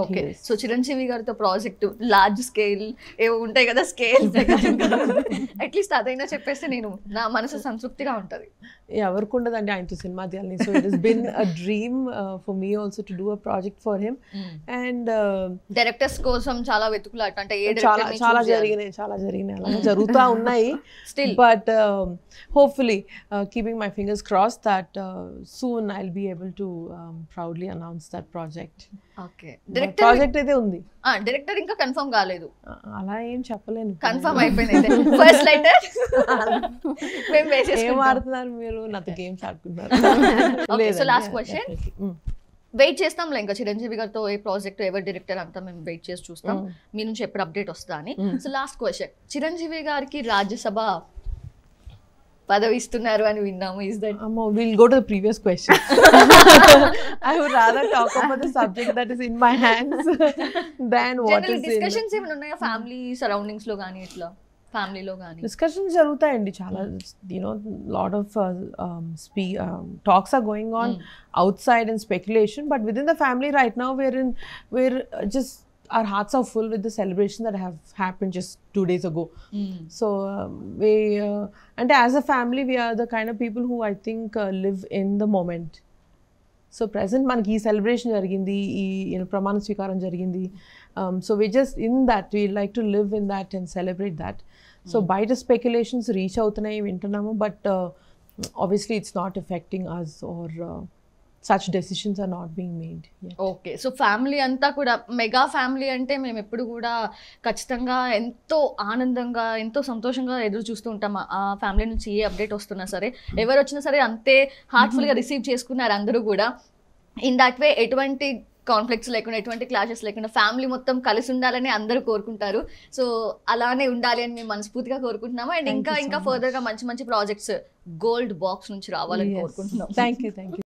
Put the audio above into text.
Okay. So Chiranjeevi గారితో project large scale ఏవో ఉంటాయి కదా, స్కేల్ అట్లీస్ట్ అదైనా చెప్పేస్తే నేను నా మనసు సంతృప్తిగా ఉంటది. ఎవరికి ఉండదండి ఆయనతో సినిమా తీయాలని. So it has been a dream for me also to do a project for him. And directors కోసం చాలా వెతుకులాట, అంటే ఏ చాలా జరిగినాయి అలాగే జరుగుతూ ఉన్నాయి still. But hopefully keeping my fingers cross that soon I will be able to proudly announce that project. Okay. Project అయితే ఉంది, డైరెక్టర్ ఇంకా కన్ఫర్మ్ కాలేదు. అలా ఏం చెప్పలేను, కన్ఫర్మ్ అయిపోయింది. ఫస్ట్ లెటర్ మేము ఏం ఆడుతున్నారు మీరు, నాతో గేమ్స్ ఆడుతున్నారు. సో లాస్ట్ క్వశ్చన్, వెయిట్ చేస్తాంలే ఇంకా చిరంజీవి గారితో ఏ ప్రాజెక్ట్ ఎవరి డైరెక్టర్ అంతా మేము వెయిట్ చేసి చూస్తాం మీ నుంచి ఎప్పుడు అప్డేట్ వస్తుందా అని. సో లాస్ట్ క్వశ్చన్, చిరంజీవి గారికి రాజ్యసభ పదవి ఇస్తున్నారు అని విన్నాము. Is that? We'll go to the previous question. I would rather talk about the subject that is in my hands than what is discussions ఏమైనా ఉన్నాయా ఫ్యామిలీ సరౌండింగ్స్ లో గానీ, ఇట్లా ఫ్యామిలీలో గానీ డిస్కషన్స్ జరుగుతాయండి చాలా. Lot of talks are going on outside and speculation, but within the family right now we're just our hearts are full with the celebration that have happened just 2 days ago. So we and as a family we are the kind of people who I think live in the moment. So present manaki ee celebration jarigindi, ee pramana swikaram jarigindi. So we just in that we like to live in that and celebrate that. So baita speculations reach outunayi vintunnamo, but obviously it's not affecting us or such decisions are not being made yet. Okay. So family అంతా కూడా mega family అంటే మేము ఎప్పుడు కూడా ఖచ్చితంగా ఎంతో ఆనందంగా ఎంతో సంతోషంగా ఎదురు చూస్తూ ఉంటాం. ఆ ఫ్యామిలీ నుంచి ఏ అప్డేట్ వస్తున్నా సరే, ఎవరు వచ్చినా సరే అంతే హార్ట్ఫుల్గా రిసీవ్ చేసుకున్నారు అందరూ కూడా. ఇన్ దట్ వే ఎటువంటి కాన్ఫ్లిక్ట్స్ లేకుండా, ఎటువంటి క్లాషెస్ లేకుండా ఫ్యామిలీ మొత్తం కలిసి ఉండాలని అందరూ కోరుకుంటారు. సో అలానే ఉండాలి అని మేము మనస్ఫూర్తిగా కోరుకుంటున్నాము. అండ్ ఇంకా ఫర్దర్గా మంచి మంచి ప్రాజెక్ట్స్ గోల్డ్ బాక్స్ నుంచి రావాలని కోరుకుంటున్నాం. Thank you.